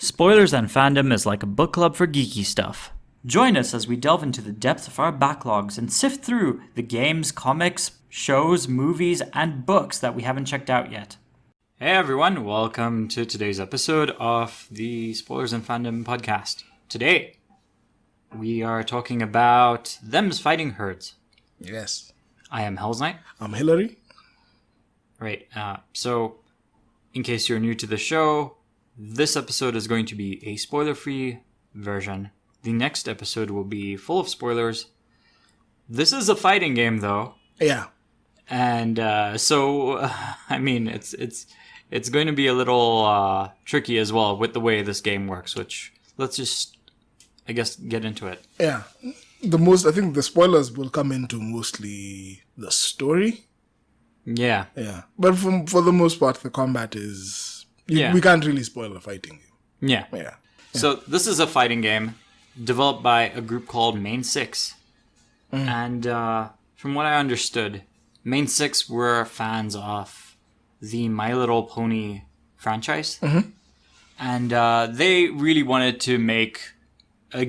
Spoilers and Fandom is like a book club for geeky stuff. Join us as we delve into the depth of our backlogs and sift through the games, comics, shows, movies, and books that we haven't checked out yet. Hey everyone, welcome to today's episode of the Spoilers and Fandom podcast. Today, we are talking about Them's Fighting Herds. Yes. I am Hellsknight. I'm Hillary. Right, so in case you're new to the show, this episode is going to be a spoiler-free version. The next episode will be full of spoilers. This is a fighting game, though. Yeah. And I mean, it's going to be a little tricky as well with the way this game works, which let's just, I guess, get into it. Yeah. I think the spoilers will come into mostly the story. Yeah. Yeah. But for the most part, the combat is... We can't really spoil a fighting game. Yeah. Yeah. So this is a fighting game developed by a group called Main 6. And from what I understood, Main 6 were fans of the My Little Pony franchise. Mm-hmm. And they really wanted to make a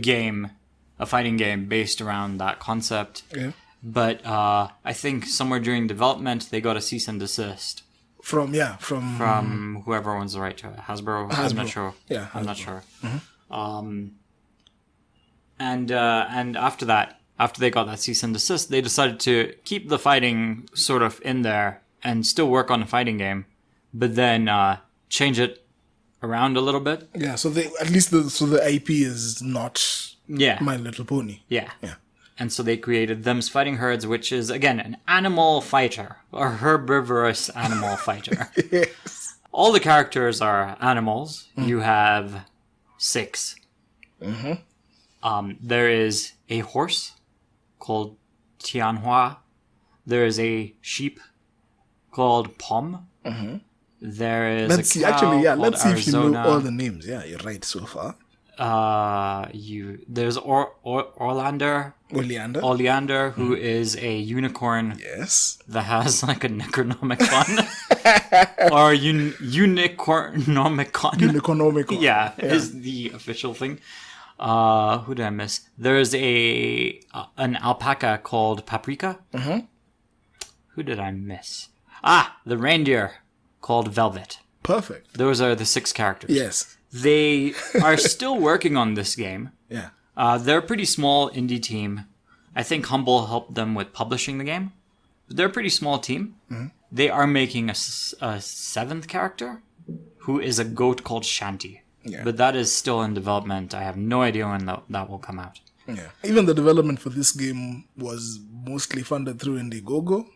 fighting game based around that concept. Yeah. But I think somewhere during development, they got a cease and desist. From whoever owns the right to it. Hasbro. I'm not sure. Yeah, I'm not sure. Mm-hmm. And after that, after they got that cease and desist, they decided to keep the fighting sort of in there and still work on a fighting game, but then change it around a little bit. Yeah, so the IP is not My Little Pony. Yeah. And so they created Them's Fighting Herds, which is, again, an animal fighter, a herbivorous animal fighter. Yes. All the characters are animals. You have 6. Mm-hmm. There is a horse called Tianhua. There is a sheep called Pom. Mm-hmm. There is let's see if you know all the names. Yeah, you're right so far. There's Oleander, who is a unicorn. Yes. That has like a Necronomicon. Or Unicornomicon. Unicornomicon. Yeah, is the official thing. Who did I miss? There's an alpaca called Paprika. Mm-hmm. Who did I miss? The reindeer called Velvet. Perfect. Those are the 6 characters. Yes. They are still working on this game. Yeah. They're a pretty small indie team. I think Humble helped them with publishing the game. But they're a pretty small team. Mm-hmm. They are making a 7th character who is a goat called Shanty. Yeah. But that is still in development. I have no idea when that will come out. Yeah. Even the development for this game was mostly funded through Indiegogo.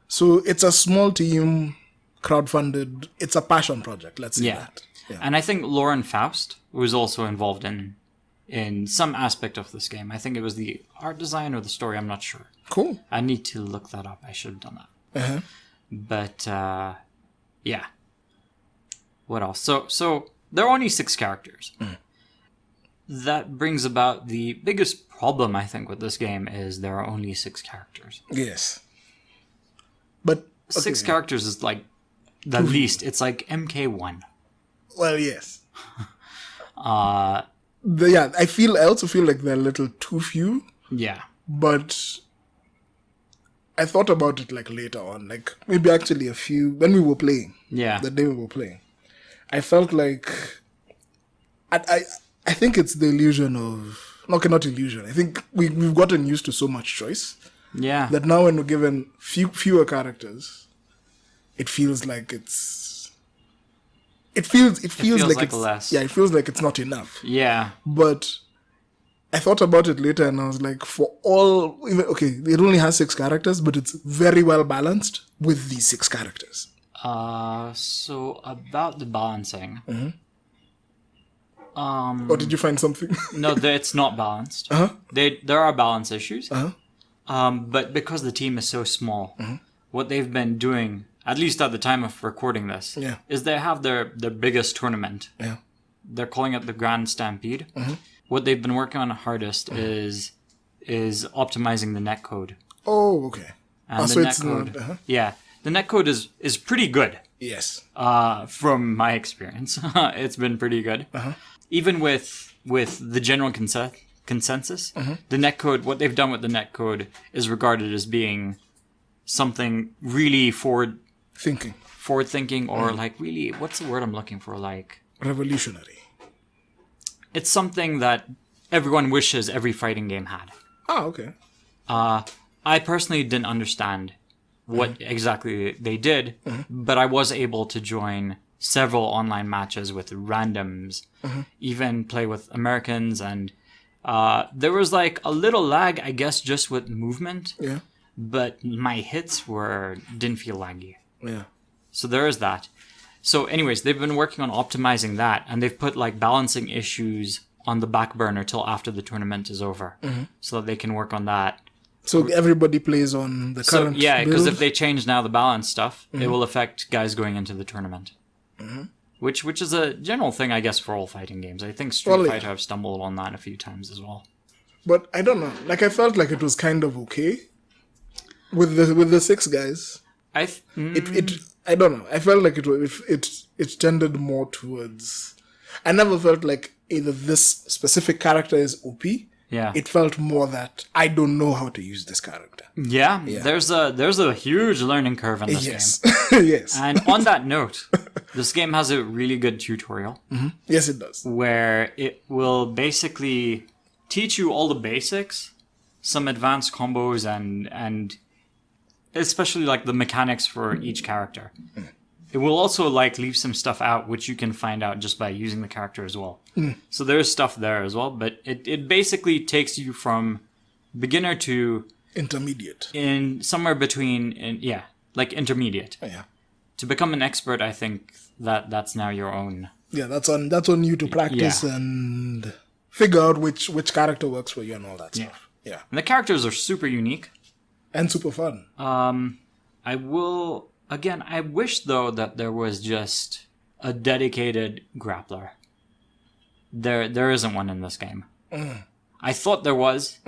So it's a small team, crowdfunded. It's a passion project, let's say that. Yeah. And I think Lauren Faust was also involved in some aspect of this game. I think it was the art design or the story. I'm not sure. Cool. I need to look that up. I should have done that. Uh-huh. But, yeah. What else? So there are only 6 characters. Mm. That brings about the biggest problem, I think, with this game is there are only 6 characters. Yes. But... 6 characters is like the least. It's like MK1. Well, yes. I also feel like they're a little too few. Yeah. But I thought about it like later on, like maybe actually a few when we were playing. Yeah. The day we were playing. I felt like I think it's the illusion of not illusion. I think we've gotten used to so much choice. Yeah. That now when we're given fewer characters, it feels like it's It feels like it's less. Yeah, it feels like it's not enough. Yeah. But I thought about it later and I was like, it only has 6 characters, but it's very well balanced with these 6 characters. So about the balancing. Mm-hmm. Or did you find something? No, it's not balanced. Uh-huh. There are balance issues. Uh-huh. But because the team is so small, what they've been doing, at least at the time of recording this, is they have their biggest tournament. Yeah. They're calling it the Grand Stampede. Mm-hmm. What they've been working on hardest is optimizing the netcode. Oh, okay. And the netcode, the netcode is pretty good. Yes. From my experience, it's been pretty good. Even with the general consensus, the netcode, what they've done with the netcode is regarded as being something really forward-thinking, or like really, what's the word I'm looking for? Like revolutionary. It's something that everyone wishes every fighting game had. Oh, okay. I personally didn't understand what exactly they did, but I was able to join several online matches with randoms, even play with Americans, and there was like a little lag, I guess, just with movement. Yeah. But my hits didn't feel laggy. Yeah. So there is that. So anyways, they've been working on optimizing that, and they've put like balancing issues on the back burner till after the tournament is over, so that they can work on that. So everybody plays on the current build? Yeah, because if they build? change now the balance stuff, it will affect guys going into the tournament. Which is a general thing, I guess, for all fighting games. I think Street Fighter have stumbled on that a few times as well. But I don't know. Like, I felt like it was kind of okay with the 6 guys. I don't know. I felt like it tended more towards. I never felt like either this specific character is OP. Yeah. It felt more that I don't know how to use this character. Yeah. There's a huge learning curve in this game. Yes. And on that note, this game has a really good tutorial. Yes, it does. Where it will basically teach you all the basics, some advanced combos, and especially like the mechanics for each character. It will also like leave some stuff out, which you can find out just by using the character as well. So there's stuff there as well, but it basically takes you from beginner to intermediate, in somewhere between, like intermediate. Yeah. To become an expert, I think that's now your own. Yeah, that's on you to practice and figure out which character works for you and all that stuff. Yeah. And the characters are super unique and super fun. I wish, though, that there was just a dedicated grappler. There isn't one in this game. I thought there was,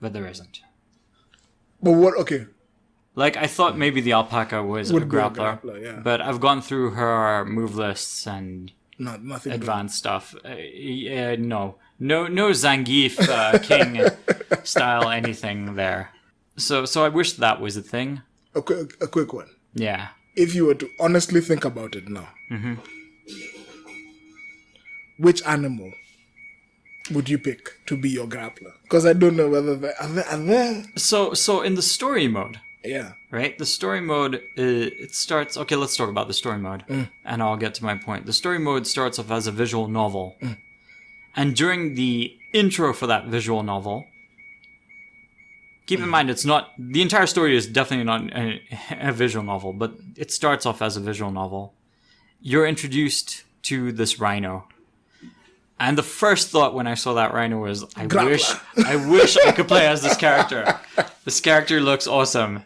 but there isn't. But what? Okay. Like, I thought maybe the alpaca was a grappler, yeah. But I've gone through her move lists and nothing advanced stuff. No Zangief King style anything there. So I wish that was a thing. A quick one. Yeah. If you were to honestly think about it now, which animal would you pick to be your grappler? Because I don't know whether are there. So in the story mode. Yeah. Right? The story mode, it starts... Okay, let's talk about the story mode, and I'll get to my point. The story mode starts off as a visual novel. And during the intro for that visual novel... Keep in mind, it's not... The entire story is definitely not a visual novel, but it starts off as a visual novel. You're introduced to this rhino. And the first thought when I saw that rhino was, I wish I could play as this character. This character looks awesome.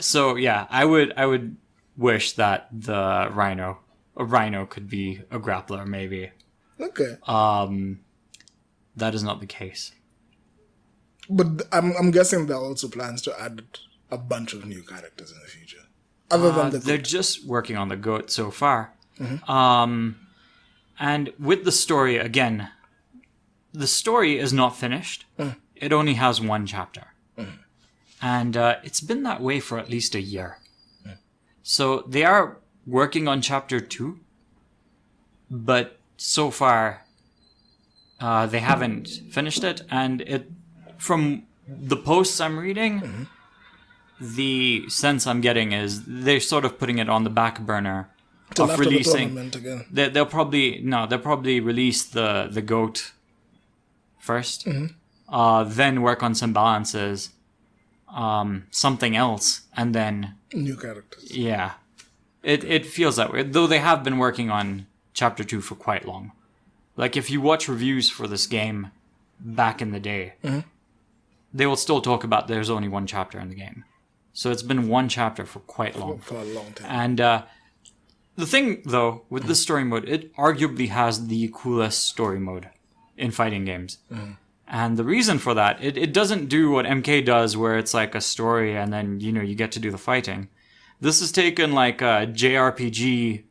So yeah, I would wish that a rhino could be a grappler, maybe. Okay. That is not the case. But I'm guessing there are also plans to add a bunch of new characters in the future. Other than the goat. They're just working on the goat so far. And with the story, again, the story is not finished. It only has one chapter. And it's been that way for at least a year. So they are working on chapter 2. But so far, they haven't finished it. And from the posts I'm reading, the sense I'm getting is they're sort of putting it on the back burner of releasing. They'll probably release the goat first, then work on some balances, something else, and then new characters. Yeah, it feels that way. Though they have been working on chapter 2 for quite long. Like if you watch reviews for this game back in the day. They will still talk about there's only one chapter in the game. So it's been one chapter for quite long. For a long time. And the thing, though, with this story mode, it arguably has the coolest story mode in fighting games. And the reason for that, it doesn't do what MK does, where it's like a story and then, you get to do the fighting. This is taken like a JRPG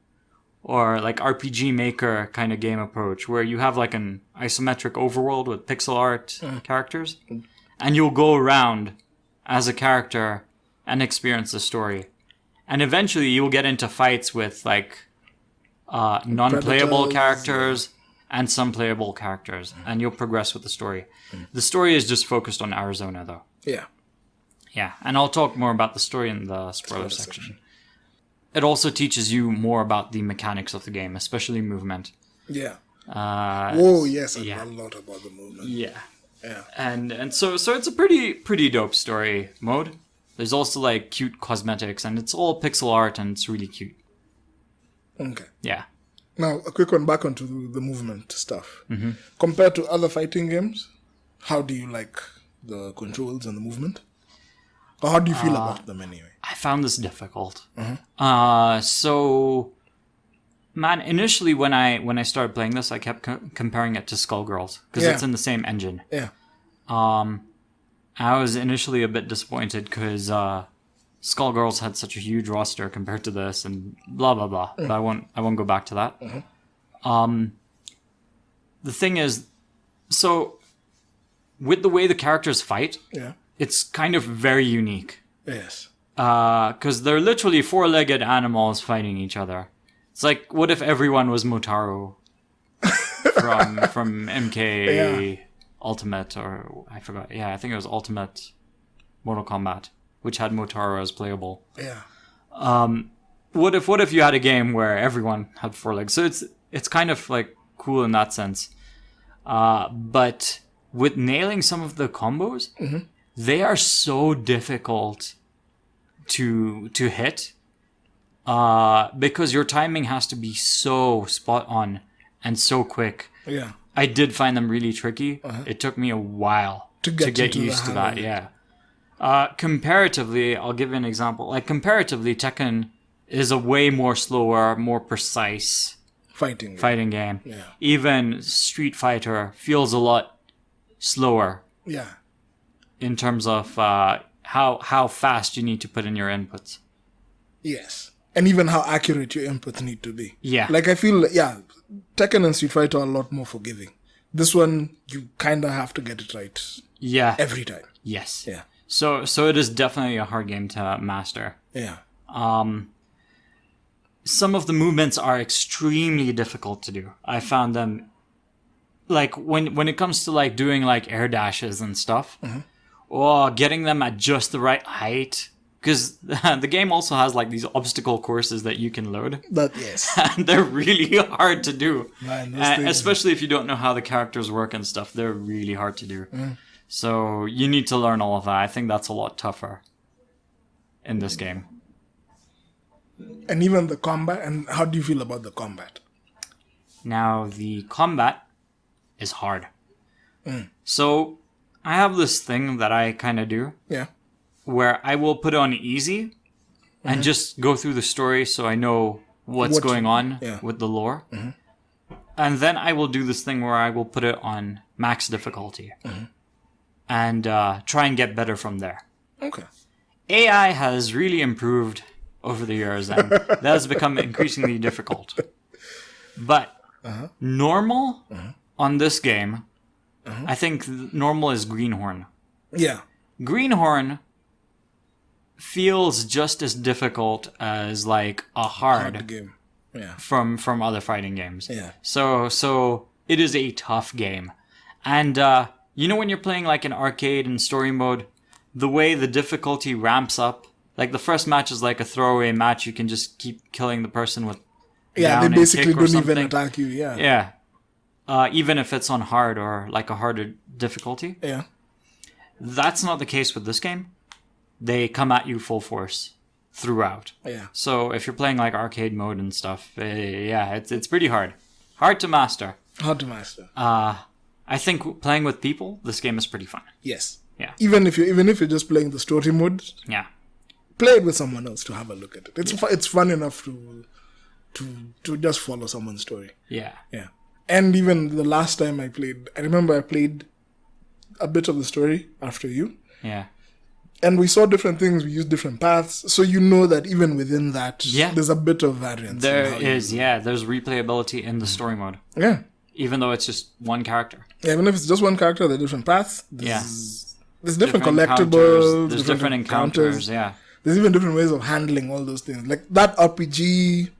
or like RPG Maker kind of game approach, where you have like an isometric overworld with pixel art characters, and you'll go around as a character and experience the story. And eventually you'll get into fights with like non-playable characters and some playable characters, and you'll progress with the story. The story is just focused on Arizona, though. Yeah. Yeah, and I'll talk more about the story in the spoiler section. It also teaches you more about the mechanics of the game, especially movement. Yeah. Yes, I know a lot about the movement. Yeah. Yeah. And so it's a pretty dope story mode. There's also like cute cosmetics, and it's all pixel art, and it's really cute. Okay. Yeah. Now, a quick one back onto the movement stuff. Mm-hmm. Compared to other fighting games, how do you like the controls and the movement? Or how do you feel about them anyway? I found this difficult. So, man, initially when I started playing this, I kept comparing it to Skullgirls because it's in the same engine. Yeah. I was initially a bit disappointed because Skullgirls had such a huge roster compared to this, and blah blah blah. But I won't go back to that. The thing is, so with the way the characters fight, it's kind of very unique. Yes. Because they're literally four-legged animals fighting each other. It's like, what if everyone was Motaro from MK Ultimate, or I forgot. Yeah, I think it was Ultimate Mortal Kombat, which had Motaro as playable. Yeah. What if you had a game where everyone had four legs? So it's kind of like cool in that sense. But with nailing some of the combos, they are so difficult to hit because your timing has to be so spot on and so quick. Yeah. I did find them really tricky. It took me a while to get used to that. Yeah. Comparatively, I'll give you an example. Like comparatively, Tekken is a way more slower, more precise fighting game. Yeah. Even Street Fighter feels a lot slower. Yeah. In terms of how fast you need to put in your inputs. Yes. And even how accurate your inputs need to be. Yeah. Like I feel, Tekken and Street Fighter are a lot more forgiving. This one, you kind of have to get it right. Yeah. Every time. Yes. Yeah. So it is definitely a hard game to master. Yeah. Some of the movements are extremely difficult to do. I found them, like, when it comes to, like, doing, like, air dashes and stuff, or getting them at just the right height, because the game also has, like, these obstacle courses that you can load. Yes. And they're really hard to do. Man, especially if you don't know how the characters work and stuff. They're really hard to do. So you need to learn all of that. I think that's a lot tougher in this game. And even the combat, and how do you feel about the combat? Now, the combat is hard. So I have this thing that I kind of do. Yeah. Where I will put it on easy and just go through the story so I know what's going on with the lore. And then I will do this thing where I will put it on max difficulty and try and get better from there. Okay. AI has really improved over the years, and that has become increasingly difficult. But normal on this game, I think normal is Greenhorn. Yeah. Greenhorn feels just as difficult as like a hard game. Yeah. from other fighting games. Yeah. So it is a tough game. And you know when you're playing like an arcade in story mode, the way the difficulty ramps up, like the first match is like a throwaway match, you can just keep killing the person with they basically don't something. even attack you, Yeah. Even if it's on hard or like a harder difficulty. Yeah. That's not the case with this game. They come at you full force throughout. Yeah. So if you're playing like arcade mode and stuff, it's pretty hard. Hard to master. I think playing with people, this game is pretty fun. Yes. Yeah. Even if you're just playing the story mode, yeah, play it with someone else to have a look at it. It's fun enough to just follow someone's story. Yeah. Yeah. And even the last time I remember I played a bit of the story after you. Yeah. And we saw different things. We used different paths, so you know that even within that, there's a bit of variance. There is, There's replayability in the story mode. Yeah. Even though it's just one character. Yeah, even if it's just one character, there are different paths. There's different collectibles. There's different encounters. Yeah. There's even different ways of handling all those things, like that RPG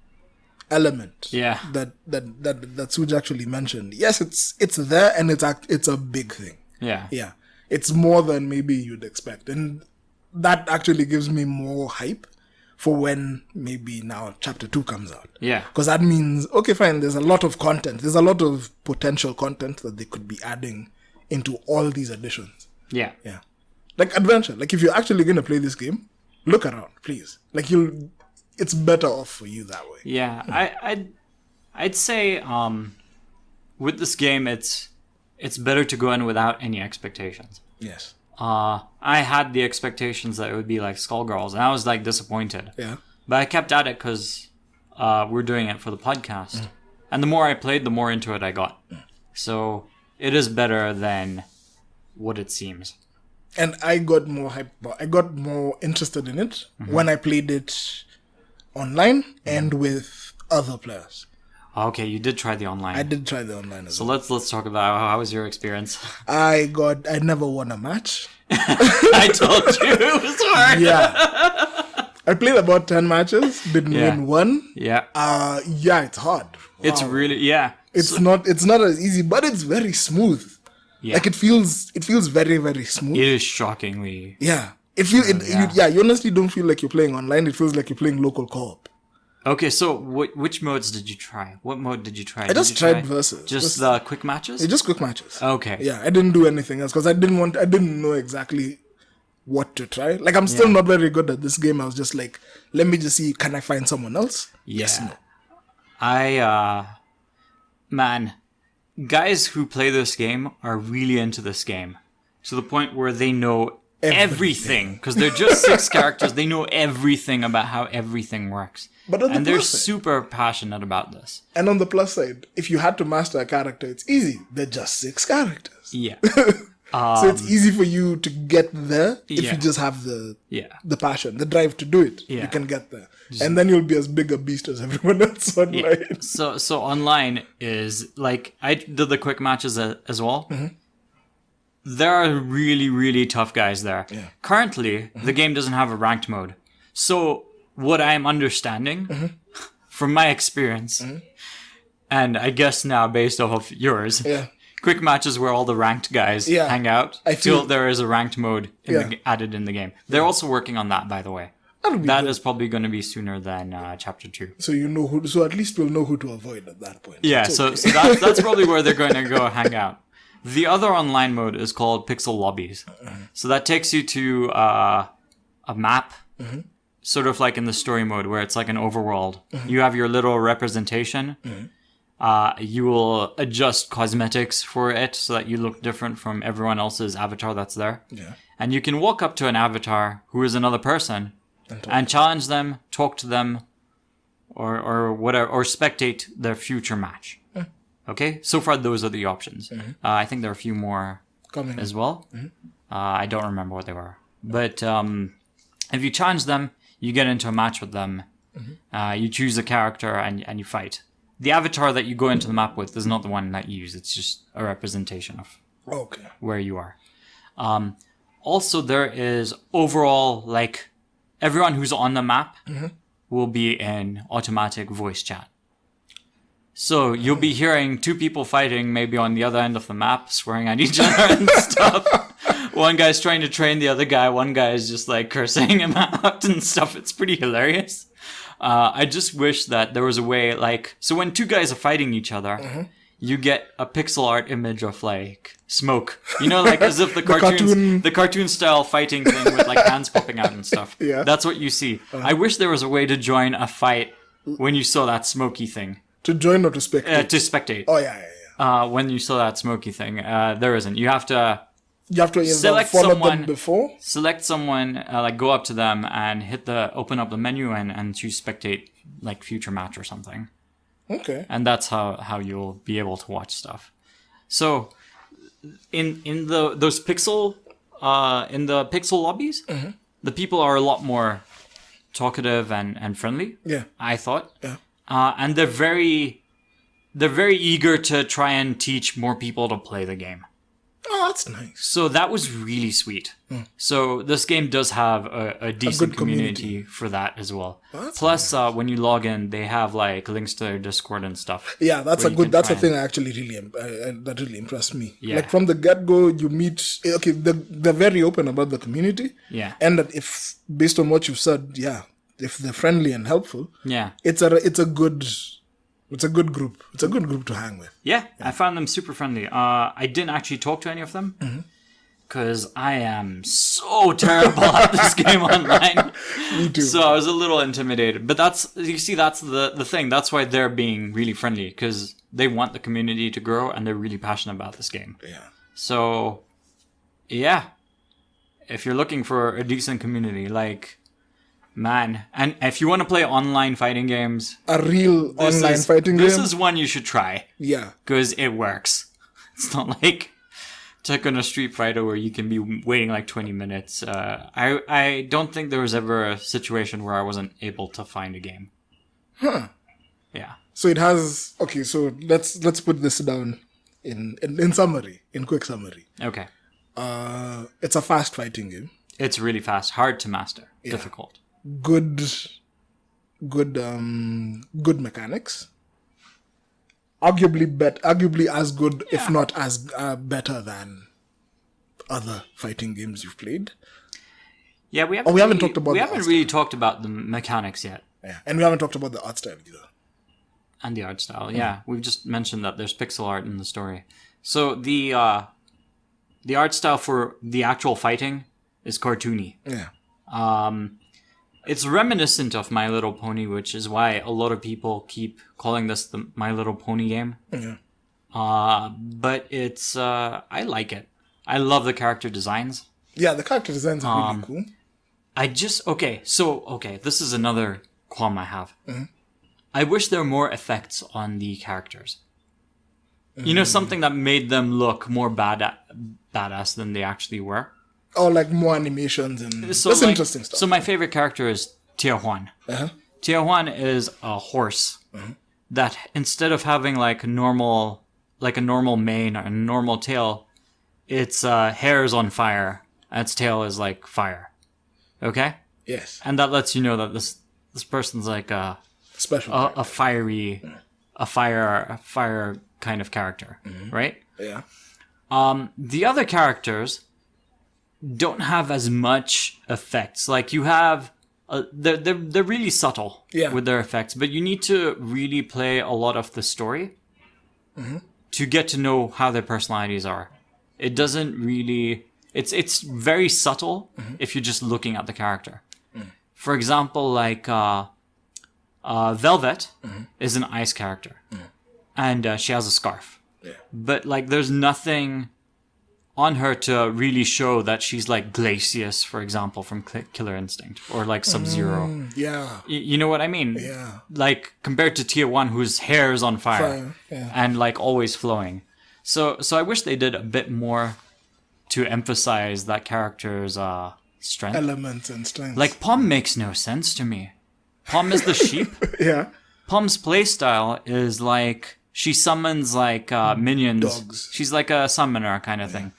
element. Yeah. That Suj actually mentioned. Yes, it's there, and it's a big thing. Yeah. Yeah. It's more than maybe you'd expect, and that actually gives me more hype for when maybe now chapter 2 comes out. Yeah. Because that means, okay, fine, there's a lot of content. There's a lot of potential content that they could be adding into all these editions. Yeah. Yeah. Like adventure. Like if you're actually going to play this game, look around, please. Like it's better off for you that way. Yeah. I'd say with this game, it's better to go in without any expectations. Yes. I had the expectations that it would be like Skullgirls, and I was like disappointed. Yeah. But I kept at it because we're doing it for the podcast. And the more I played, the more into it I got. So it is better than what it seems. And I got more hype. I got more interested in it when I played it online and with other players. Okay, you did try the online. I did try the online as well. So let's talk about how was your experience. I never won a match. I told you it was hard. Yeah. I played about 10 matches, didn't win one. Yeah. It's hard. Wow. It's really It's not as easy, but it's very smooth. Yeah. Like it feels very, very smooth. It is shockingly. Yeah. You honestly don't feel like you're playing online. It feels like you're playing local co-op. Okay, so which modes did you try? What mode did you try? I just tried versus. Just the quick matches? Just quick matches. Okay. Yeah, I didn't do anything else because I didn't know exactly what to try. Like I'm still not very good at this game. I was just like, let me just see, can I find someone else? Yeah. Yes, no. Man, guys who play this game are really into this game to the point where they know everything because they're just 6 characters. They know everything about how everything works. But they're super passionate about this. And on the plus side, if you had to master a character, it's easy. They're just 6 characters. Yeah. So it's easy for you to get there if you just have the passion, the drive to do it. Yeah. You can get there. And then you'll be as big a beast as everyone else online. Yeah. So online is like, I did the quick matches as well. Mm-hmm. There are really, really tough guys there. Yeah. Currently, the game doesn't have a ranked mode. So what I'm understanding from my experience, and I guess now based off of yours, quick matches where all the ranked guys hang out. I feel there is a ranked mode added in the game. They're also working on that, by the way. That is probably going to be sooner than chapter 2. So you know who. So at least we'll know who to avoid at that point. Yeah. So that's probably where they're going to go hang out. The other online mode is called Pixel Lobbies. So that takes you to a map, sort of like in the story mode where it's like an overworld. You have your little representation. You will adjust cosmetics for it so that you look different from everyone else's avatar that's there. Yeah. And you can walk up to an avatar who is another person and challenge them, talk to them, or whatever, or spectate their future match. Okay, so far those are the options. I think there are a few more coming as well. I don't remember what they were. But if you challenge them, you get into a match with them. You choose a character and you fight. The avatar that you go into the map with is not the one that you use. It's just a representation of where you are. Also, there is overall, like, everyone who's on the map will be in automatic voice chat. So you'll be hearing 2 people fighting maybe on the other end of the map, swearing at each other and stuff. One guy's trying to train the other guy. One guy is just like cursing him out and stuff. It's pretty hilarious. I just wish that there was a way, like, so when 2 guys are fighting each other, you get a pixel art image of like smoke, you know, like as if the cartoon style fighting thing with like hands popping out and stuff. Yeah, that's what you see. I wish there was a way to join a fight when you saw that smoky thing. To join or to spectate? To spectate. Oh yeah. When you saw that smoky thing, there isn't. You have to select someone before. Select someone, like go up to them and open up the menu and choose spectate, like future match or something. Okay. And that's how you'll be able to watch stuff. So, in those pixel in the pixel lobbies, the people are a lot more talkative and friendly. Yeah. I thought. Yeah. And they're very eager to try and teach more people to play the game. Oh, that's nice. So that was really sweet. So this game does have a decent community for that as well. That's Plus, when you log in, they have like links to their Discord and stuff. Yeah, that's a thing I actually really that really impressed me. Yeah. Like from the get-go, you meet, okay, they're very open about the community. Yeah. And that if, based on what you've said, yeah, if they're friendly and helpful, Yeah. it's a good group. It's a good group to hang with. Yeah, I found them super friendly. I didn't actually talk to any of them because I am so terrible at this game online. Me too. So I was a little intimidated. But that's the thing. That's why they're being really friendly, because they want the community to grow and they're really passionate about this game. Yeah. So, yeah, if you're looking for a decent community, like, man, and if you want to play online fighting games, A real online fighting game. this is one you should try. Yeah. Because it works. It's not like taking a Street Fighter where you can be waiting like 20 minutes. I don't think there was ever a situation where I wasn't able to find a game. Huh. Yeah. So it has, okay, so let's put this down in summary, in quick summary. Okay. It's a fast fighting game. It's really fast, hard to master, difficult. Good mechanics. Arguably as good, if not as better than other fighting games you've played. Yeah, we haven't haven't talked about we the haven't art really talked about the mechanics yet. Yeah, and we haven't talked about the art style either. And the art style, yeah. We've just mentioned that there's pixel art in the story. So the art style for the actual fighting is cartoony. Yeah. It's reminiscent of My Little Pony, which is why a lot of people keep calling this the My Little Pony game. Yeah. But it's I like it. I love the character designs. Yeah, the character designs are really cool. This is another qualm I have. I wish there were more effects on the characters. You know, something that made them look more badass than they actually were. Oh, like more animations and that's interesting stuff. So my favorite character is Tiahuan. Tiahuan is a horse that instead of having like a normal mane or a normal tail, its hair is on fire and its tail is like fire. Okay? Yes. And that lets you know that this person's like a fire kind of character, right? Yeah. The other characters don't have as much effects. Like you have, they're really subtle with their effects, but you need to really play a lot of the story to get to know how their personalities are. It doesn't really. It's very subtle if you're just looking at the character. For example, like Velvet is an ice character, and she has a scarf. Yeah. But like, there's nothing on her to really show that she's like Glacius, for example, from Killer Instinct, or like Sub-Zero. Yeah. You know what I mean? Yeah. Like compared to Tier 1, whose hair is on fire. And like always flowing. So I wish they did a bit more to emphasize that character's strength. Elements and strengths. Like Pom makes no sense to me. Pom is the sheep. Yeah. Pom's playstyle is like she summons like minions. Dogs. She's like a summoner kind of thing.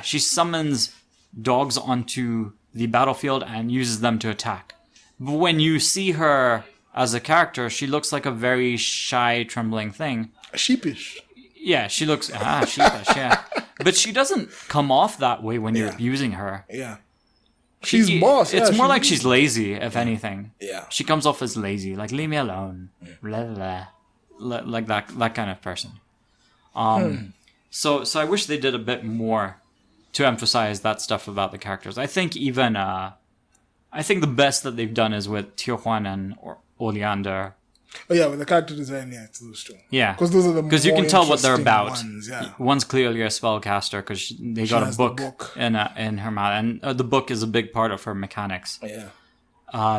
She summons dogs onto the battlefield and uses them to attack. But when you see her as a character, she looks like a very shy, trembling thing. Sheepish. Yeah, she looks sheepish, yeah. But she doesn't come off that way when you're using her. Yeah. She's boss. It's more like she's lazy, if anything. Yeah. She comes off as lazy, like leave me alone, blah, blah, blah. Like that kind of person. So I wish they did a bit more to emphasize that stuff about the characters. I think even the best that they've done is with Tiahuan and Oleander. Oh yeah, with the character design, yeah, it's those two. Yeah, because those are the you can tell what they're about. Ones, yeah. One's clearly a spellcaster because they got a book in her mouth, and the book is a big part of her mechanics. Yeah.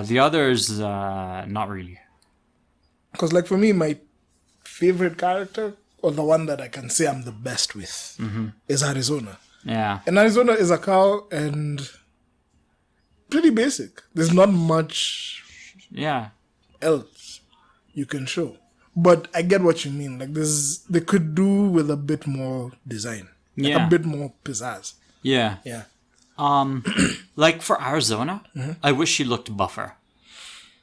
The others, not really. Because like for me, my favorite character, or the one that I can say I'm the best with, is Arizona. Yeah. And Arizona is a cow and pretty basic. There's not much else you can show. But I get what you mean. Like they could do with a bit more design. Like a bit more pizzazz. Yeah. Yeah. Like for Arizona, I wish she looked buffer.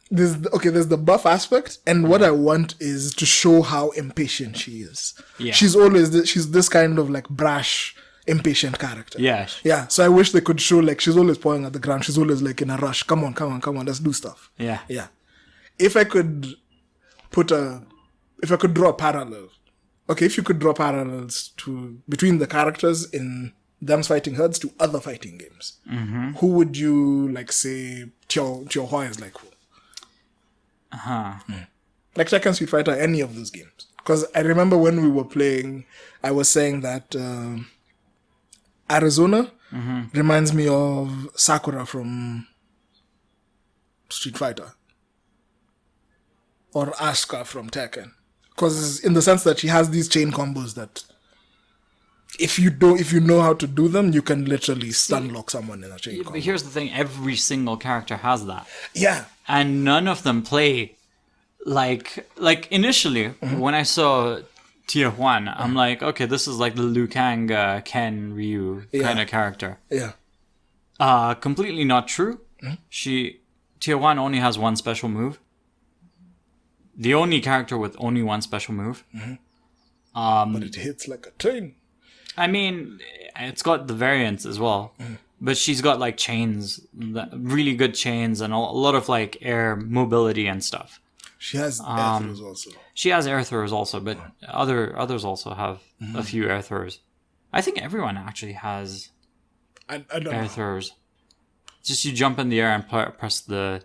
There's the buff aspect, and what I want is to show how impatient she is. Yeah. She's this kind of like brash, impatient character. Yeah. Yeah. So I wish they could show like she's always pawing at the ground. She's always like in a rush. Come on, let's do stuff. Yeah. Yeah. If I could draw a parallel. Okay, if you could draw parallels between the characters in Them's Fighting Herds to other fighting games, who would you like say Tio Hua is like who? Like Tekken, Street Fighter, any of those games. Because I remember when we were playing, I was saying that Arizona reminds me of Sakura from Street Fighter. Or Asuka from Tekken. Because in the sense that she has these chain combos that if you know how to do them, you can literally stun lock someone in a chain combo. But here's the thing, every single character has that. Yeah. And none of them play like initially when I saw Tia Juan, I'm like, okay, this is like the Liu Kang, Ken, Ryu kind of character. Yeah. Completely not true. Tia Juan only has one special move. The only character with only one special move. But it hits like a train. I mean, it's got the variants as well. But she's got like chains, really good chains, and a lot of like air mobility and stuff. She has air throws also. She has air throwers also, but others also have a few air throwers. I think everyone actually has I don't air know. throwers. Just you jump in the air and press the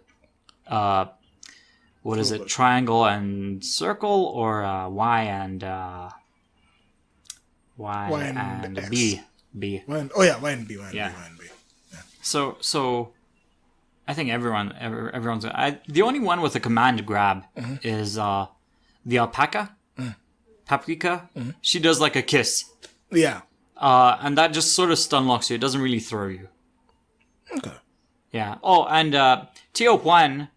what is it? Triangle and circle, or Y and X. B. Y and B. Yeah. So I think everyone's the only one with a command grab is the alpaca, Paprika. She does like a kiss. Yeah. And that just sort of stun locks you. It doesn't really throw you. Okay. Yeah. Oh, and TO1.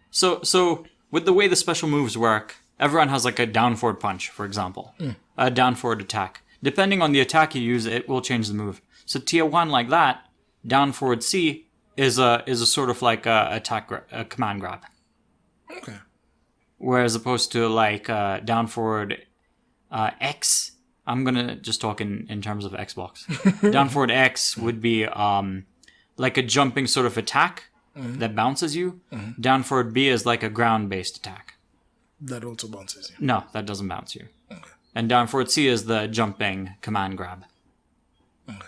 So with the way the special moves work, everyone has like a down forward punch, for example, a down forward attack. Depending on the attack you use, it will change the move. So TO1 like that, down forward C is a sort of like a command grab. Okay. Whereas opposed to like down forward X, I'm gonna just talk in terms of Xbox. Down forward X would be like a jumping sort of attack that bounces you. Down forward B is like a ground based attack. That also bounces you. No, that doesn't bounce you. Okay. And down forward C is the jumping command grab. Okay.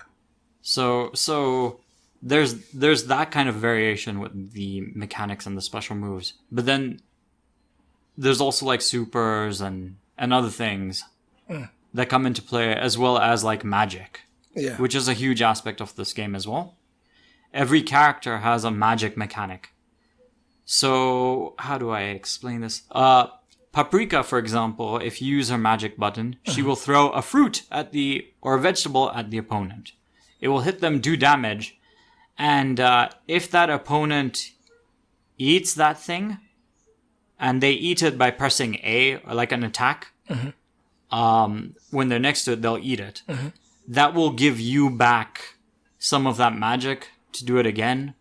So there's that kind of variation with the mechanics and the special moves. But then there's also like supers and other things that come into play, as well as like magic. Yeah. Which is a huge aspect of this game as well. Every character has a magic mechanic. So how do I explain this? Paprika, for example, if you use her magic button, she will throw a fruit or a vegetable at the opponent. It will hit them, do damage, and if that opponent eats that thing, and they eat it by pressing A, or like an attack, when they're next to it, they'll eat it. That will give you back some of that magic to do it again,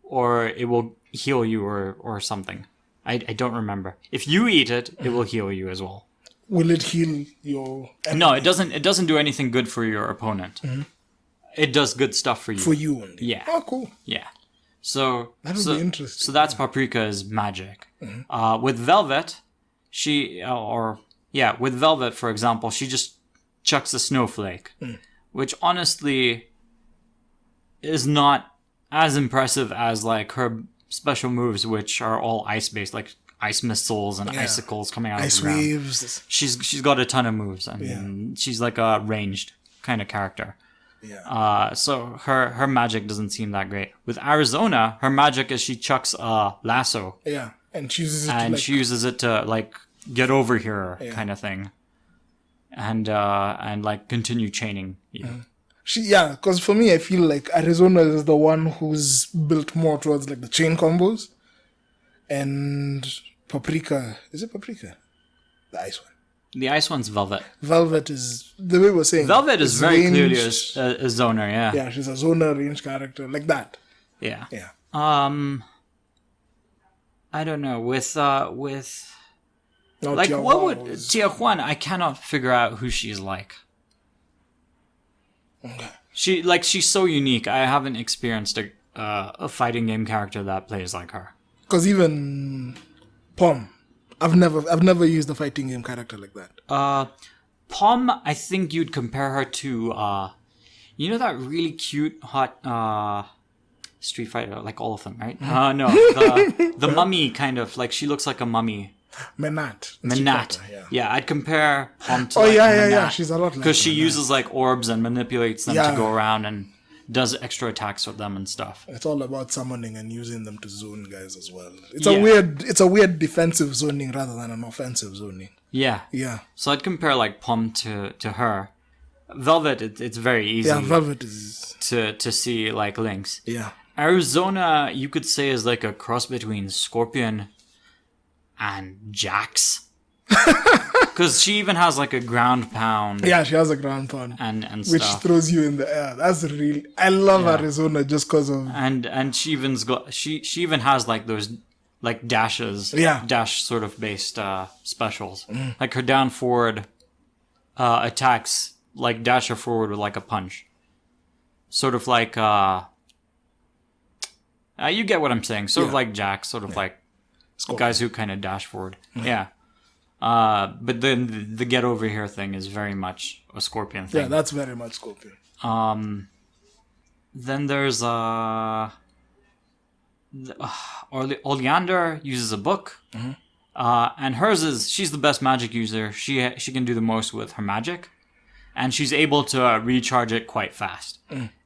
or it will heal you or something. I don't remember. If you eat it, it will heal you as well. Will it heal your enemy? No, it doesn't. It doesn't do anything good for your opponent. It does good stuff for you. For you only. Yeah. Oh, cool. Yeah. So That would be interesting. So that's Paprika's magic. With Velvet, with Velvet, for example, she just chucks a snowflake, which honestly is not as impressive as like her special moves, which are all ice based, like ice missiles and icicles coming out ice of the ground. waves. She's got a ton of moves, and she's like a ranged kind of character. Yeah. So her magic doesn't seem that great. With Arizona, her magic is she chucks a lasso. Yeah. And she uses it to like get over here kind of thing. And like continue chaining you. Because for me, I feel like Arizona is the one who's built more towards like the chain combos, and Paprika. Is it Paprika? The ice one. The ice one's Velvet. Velvet is the way we're saying. Velvet is very clearly a zoner. Yeah. Yeah, she's a zoner range character like that. Yeah. Yeah. I don't know with No, like Tiahuana what would was- Tiahuana? I cannot figure out who she's like. Okay. She's so unique. I haven't experienced a fighting game character that plays like her. Because even Pom, I've never used a fighting game character like that. Pom, I think you'd compare her to you know that really cute hot Street Fighter, like all of them, right? No, the mummy kind of, like she looks like a mummy. Menat. Yeah, I'd compare Pom to yeah. She's a lot like because she Menat. uses like orbs and manipulates them Yeah. to go around and does extra attacks with them and stuff. It's all about summoning and using them to zone guys as well. It's Yeah. a weird defensive zoning rather than an offensive zoning. Yeah. Yeah. So I'd compare like Pom to her. Velvet, it's very easy Yeah, Velvet is to see like links. yeah. Arizona, you could say, is like a cross between Scorpion and Jax. Because she even has like a ground pound Yeah, she has a ground pound. and Which stuff. throws you in the air. That's real. I love Yeah. Arizona just because of And she even has like those like dashes, Yeah. dash sort of based specials. Like her down forward attacks like dash her forward with like a punch. Sort of like you get what I'm saying. Sort of Yeah. like Jax, sort of like Scorpion. guys who kind of dash forward. Yeah. But then the get over here thing is very much a Scorpion thing. Yeah, that's very much Scorpion. Then there's Oleander uses a book, and hers is she's the best magic user. She can do the most with her magic, and she's able to recharge it quite fast.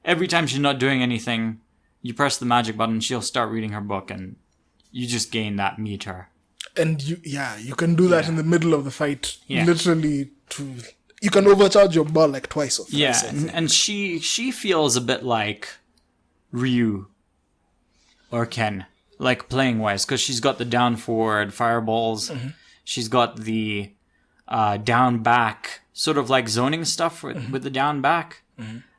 Every time she's not doing anything, you press the magic button, she'll start reading her book, and you just gain that meter. And you can do that in the middle of the fight. Yeah. Literally you can overcharge your ball like twice or thrice. Yeah, I think. and she feels a bit like Ryu or Ken, like playing wise, because she's got the down forward fireballs. She's got the down back, sort of like zoning stuff with the down back.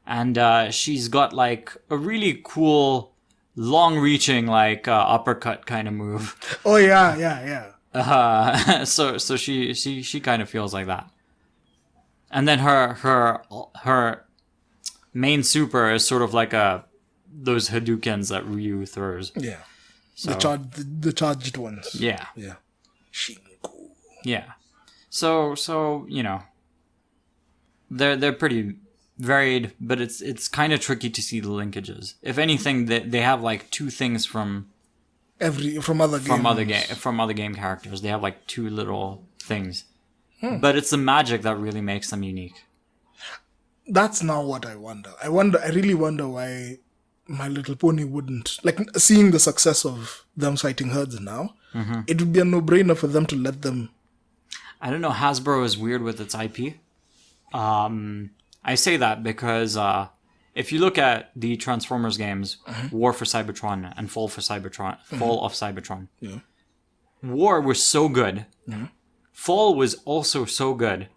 And she's got like a really cool, long-reaching like uppercut kind of move. Oh yeah. So she kind of feels like that. And then her main super is sort of like those Hadoukens that Ryu throws. Yeah. So, The charged ones. yeah. Yeah. Shinku. Yeah. So you know, they're pretty varied, but it's kind of tricky to see the linkages. If anything, they have like two things from From other game characters. They have like two little things. But it's the magic that really makes them unique. That's now what I wonder. I really wonder why My Little Pony wouldn't, like, seeing the success of them fighting herds now, it would be a no-brainer for them to let them. I don't know, Hasbro is weird with its IP. I say that because if you look at the Transformers games, War for Cybertron and Fall of Cybertron, Yeah. War was so good. Fall was also so good.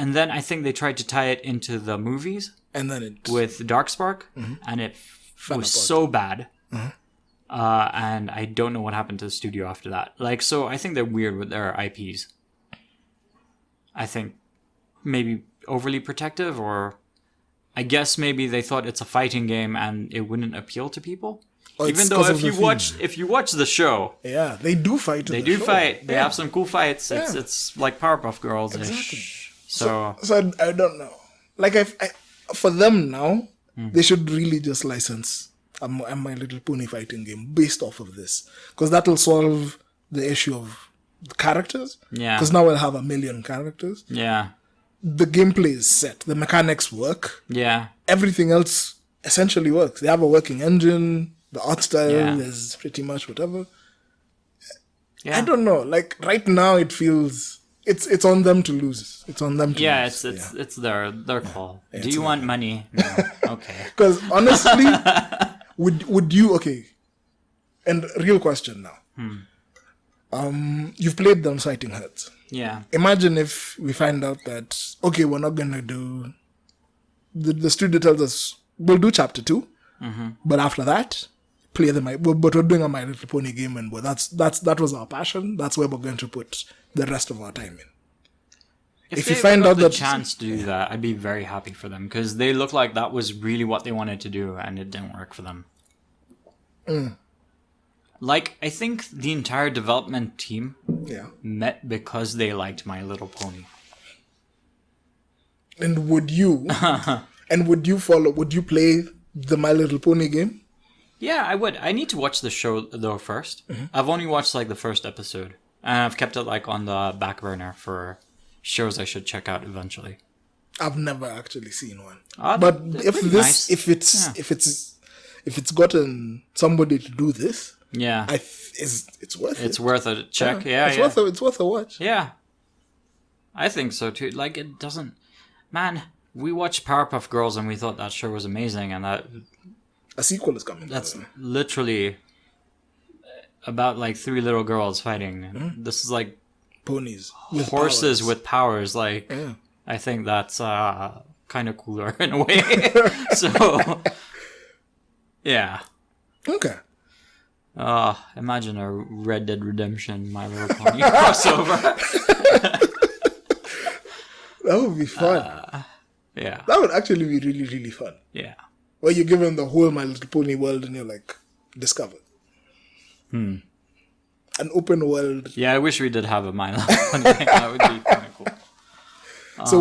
And then I think they tried to tie it into the movies And then it. with Darkspark, and it was apart. so bad. And I don't know what happened to the studio after that. Like, so I think they're weird with their IPs. I think maybe overly protective, or I guess maybe they thought it's a fighting game and it wouldn't appeal to people. Or Even it's though 'cause of if you watch the show, Yeah, they do fight. in they the do show. fight. They Yeah. have some cool fights. It's Yeah. it's like Powerpuff Girls ish. Exactly. So So I don't know. Like, for them now, they should really just license a My Little Pony fighting game based off of this, because that'll solve the issue of the characters. Yeah. Because now we'll have 1 million characters. yeah, The gameplay is set. The mechanics work. yeah, Everything else essentially works. They have a working engine. The art style Yeah. is pretty much whatever. yeah. I don't know. Like, right now, it feels it's on them to lose. It's on them to lose. It's their call. Do you want money? No. Okay. Because honestly, would you And real question now. You've played them Fighting Heads. Yeah. Imagine if we find out that we're not gonna do. The studio tells us we'll do chapter 2, but after that, play but we're doing a My Little Pony game, and that was our passion. That's where we're going to put the rest of our time in. If you find out the chance to do that, I'd be very happy for them because they look like that was really what they wanted to do, and it didn't work for them. Like, I think the entire development team met because they liked My Little Pony. And would you play the My Little Pony game? Yeah, I would. I need to watch the show though first. I've only watched like the first episode, and I've kept it like on the back burner for shows I should check out eventually. I've never actually seen one. But if it's gotten somebody to do this, it's worth it. It's worth a check. It's worth a watch. Yeah, I think so too. Like, it doesn't. Man, we watched Powerpuff Girls and we thought that show was amazing, and that a sequel is coming. That's literally about like 3 little girls fighting. This is like ponies with horses with powers. Like, I think that's kind of cooler in a way. So, yeah. Okay. Imagine a Red Dead Redemption My Little Pony crossover. That would be fun. Yeah. That would actually be really, really fun. Yeah. Where you're given the whole My Little Pony world and you're like, discover. An open world. Yeah, I wish we did have a My Little Pony. That would be kind of cool. So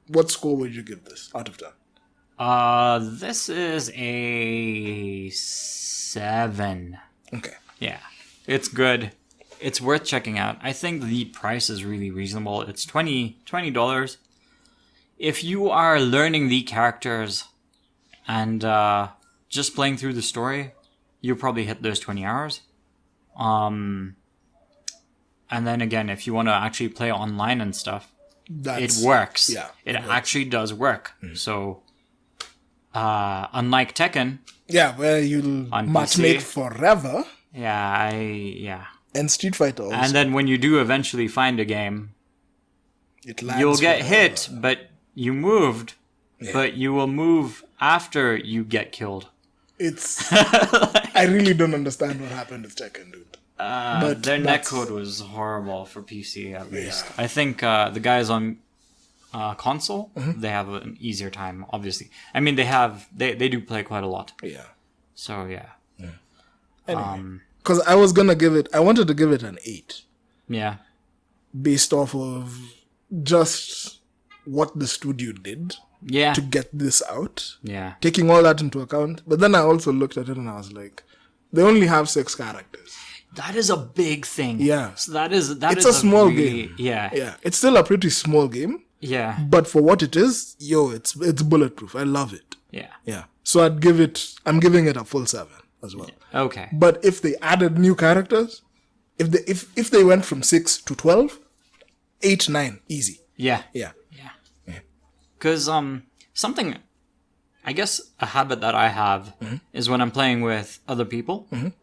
what score would you give this out of 10? This is a 7. Okay. Yeah. It's good. It's worth checking out. I think the price is really reasonable. It's $20. If you are learning the characters and just playing through the story, you'll probably hit those 20 hours. And then again, if you want to actually play online and stuff, it works. Yeah, it actually does work. So, unlike Tekken, where you'll matchmake forever. Yeah. And Street Fighter also. And then when you do eventually find a game, you'll get hit, but you moved, but you will move after you get killed. I really don't understand what happened with Tekken, dude. But their netcode was horrible for PC, at least. I think the guys on console, they have an easier time, obviously. I mean, they do play quite a lot. Yeah. So, yeah. Anyway. Because I wanted to give it an 8. Yeah. Based off of just what the studio did to get this out. Yeah. Taking all that into account. But then I also looked at it and I was like, they only have 6 characters. That is a big thing. Yeah. So it's a small game. Yeah. Yeah. It's still a pretty small game. Yeah. But for what it is, it's bulletproof. I love it. Yeah. Yeah. So I'm giving it a full 7 as well. Okay. But if they added new characters, if they went from 6 to 12, 8, 9, easy. Yeah. Yeah. Because something, I guess a habit that I have is when I'm playing with other people and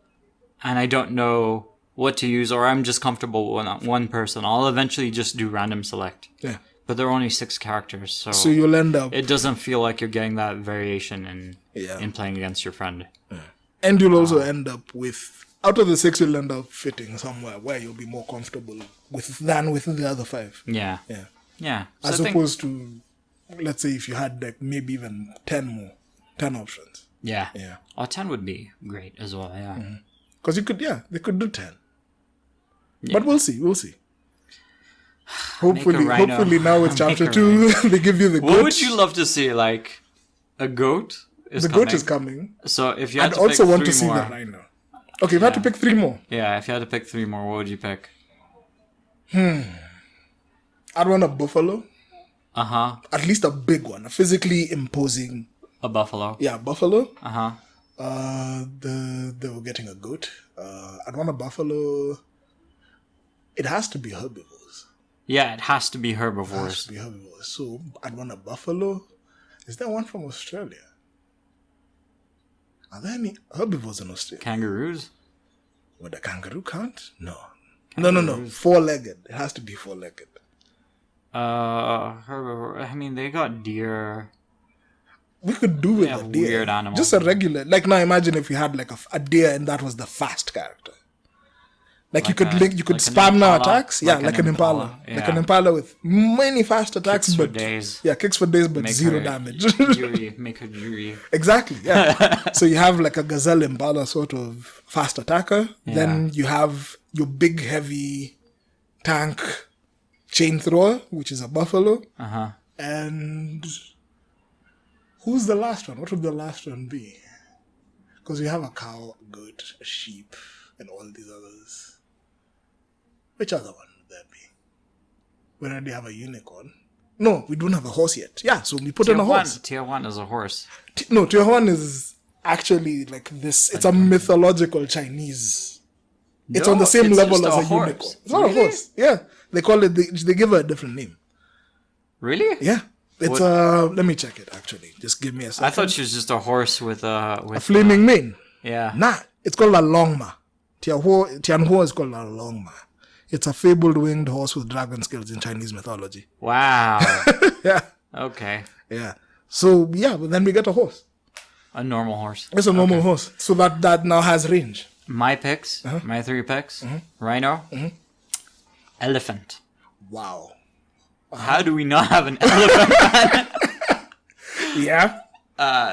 I don't know what to use, or I'm just comfortable with one person, I'll eventually just do random select. Yeah. But there are only 6 characters, so you'll end up... It doesn't feel like you're getting that variation in playing against your friend. Yeah. And you'll also end up with... Out of the 6, you'll end up fitting somewhere where you'll be more comfortable than with the other 5. Yeah. Yeah. Yeah. So As opposed to, let's say, if you had like maybe even 10 options. Yeah. Yeah. Oh, 10 would be great as well, yeah. Because they could do 10. Yeah. But we'll see. Hopefully now with chapter 2, they give you the goat. What would you love to see? Like, a goat is coming? The goat is coming. So if you had I'd to also pick want 3 to see more, the rhino. Okay, if you had to pick 3 more. Yeah, if you had to pick 3 more, what would you pick? I'd want a buffalo. Uh-huh. At least a big one. A physically imposing... A buffalo. Yeah, buffalo. Uh-huh. They were getting a goat. I'd want a buffalo. It has to be herbivores. Yeah, it has to be It has herbivores. to be herbivores. So I'd want a buffalo. Is there one from Australia? Are there any herbivores in Australia? Kangaroos? Would a kangaroo count? No. No. Four-legged. It has to be four-legged. Herbivore. I mean, they got deer. We could do with a deer. Weird animals. Just a regular. Like now, imagine if you had like a deer and that was the fast character. Like you could spam now attacks. Yeah, like an impala. Yeah. Like an impala with many fast attacks, Kicks but for days. Yeah, kicks for days, but Make zero her damage. Make her jury. Exactly. Yeah. So you have like a gazelle impala sort of fast attacker. Yeah. Then you have your big heavy tank chain thrower, which is a buffalo. And who's the last one? What would the last one be? Because you have a cow, a goat, a sheep, and all these others. Which other one would that be? We already have a unicorn. No, we don't have a horse yet. Yeah, so we put in a horse. Tier 1 is a horse. No, Tier 1 is actually like this. It's a mythological Chinese. It's on the same level as a unicorn. It's not a horse. Yeah. They call it, they give it a different name. Really? Yeah. It's let me check it actually. Just give me a second. I thought she was just a horse with a flaming mane. Yeah. Nah, it's called a longma. Tianhua is called a longma. It's a fabled winged horse with dragon skills in Chinese mythology. Wow. Yeah. Okay. Yeah. So yeah, but then we get a horse. A normal horse. It's a normal horse. So that now has range. My picks, my 3 picks, rhino, elephant. Wow. How do we not have an elephant? Yeah.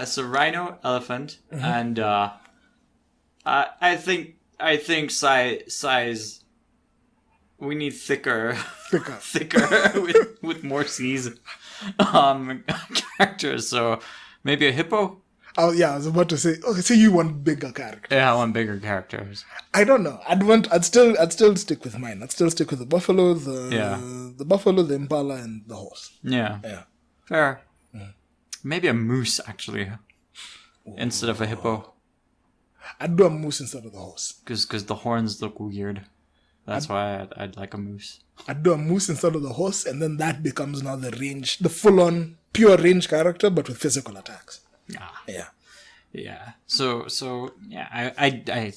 So rhino, elephant, and I think size. We need thicker with more C's characters. So maybe a hippo. Oh yeah, I was about to say. Okay, so you want bigger characters? Yeah, I want bigger characters. I don't know. I'd still stick with mine. I'd still stick with the buffalo, the buffalo, the impala, and the horse. Yeah. Yeah. Fair. Maybe a moose actually, instead of a hippo. I'd do a moose instead of the horse. Because the horns look weird. That's why I'd like a moose. I'd do a moose instead of the horse, and then that becomes now the full-on pure range character, but with physical attacks. Yeah. Yeah. So yeah, I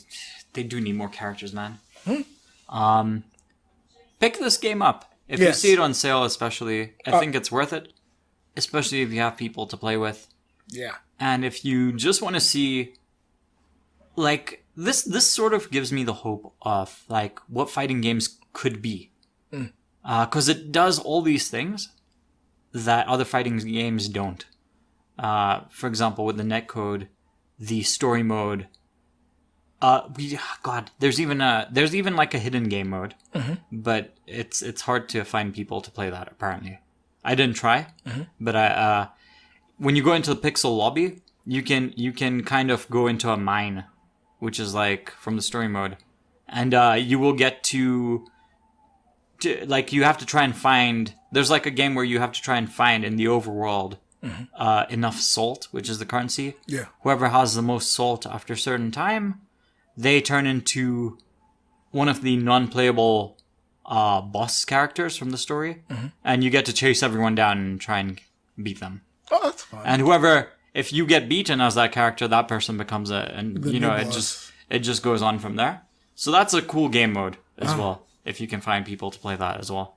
they do need more characters, man. Pick this game up. If you see it on sale, especially, I think it's worth it. Especially if you have people to play with. Yeah. And if you just want to see, like, this sort of gives me the hope of, like, what fighting games could be. Because it does all these things that other fighting games don't. For example, with the netcode, the story mode. There's even like a hidden game mode, but it's hard to find people to play that. Apparently, I didn't try, but when you go into the pixel lobby, you can kind of go into a mine, which is like from the story mode, and you will get to like you have to try and find. There's like a game where you have to try and find in the overworld enough salt, which is the currency. Yeah. Whoever has the most salt after a certain time, they turn into one of the non-playable boss characters from the story, and you get to chase everyone down and try and beat them. Oh, that's fine. And if you get beaten as that character, that person becomes it just goes on from there. So that's a cool game mode as well, if you can find people to play that as well.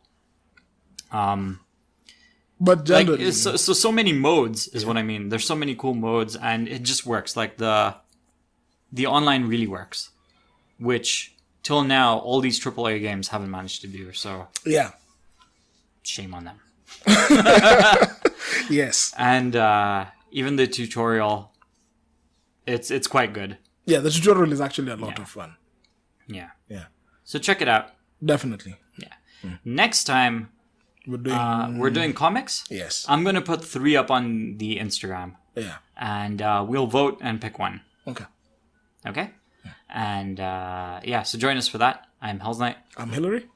But generally, like, so many modes is what I mean. There's so many cool modes, and it just works. Like the online really works, which till now all these AAA games haven't managed to do. So yeah, shame on them. Yes, and even the tutorial, it's quite good. Yeah, the tutorial is actually a lot of fun. Yeah. Yeah. So check it out. Definitely. Yeah. Next time. We're doing comics. Yes. I'm going to put 3 up on the Instagram. Yeah. And we'll vote and pick one. Okay. Okay? Yeah. And so join us for that. I'm Hellsknight. I'm Hillary.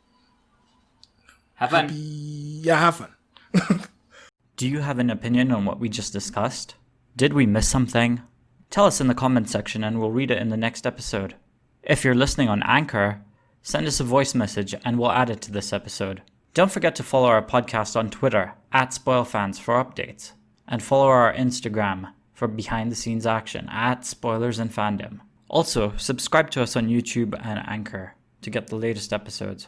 Have fun. Have fun. Do you have an opinion on what we just discussed? Did we miss something? Tell us in the comments section and we'll read it in the next episode. If you're listening on Anchor, send us a voice message and we'll add it to this episode. Don't forget to follow our podcast on Twitter @SpoilFans for updates, and follow our Instagram for behind-the-scenes action @SpoilersInFandom. Also, subscribe to us on YouTube and Anchor to get the latest episodes.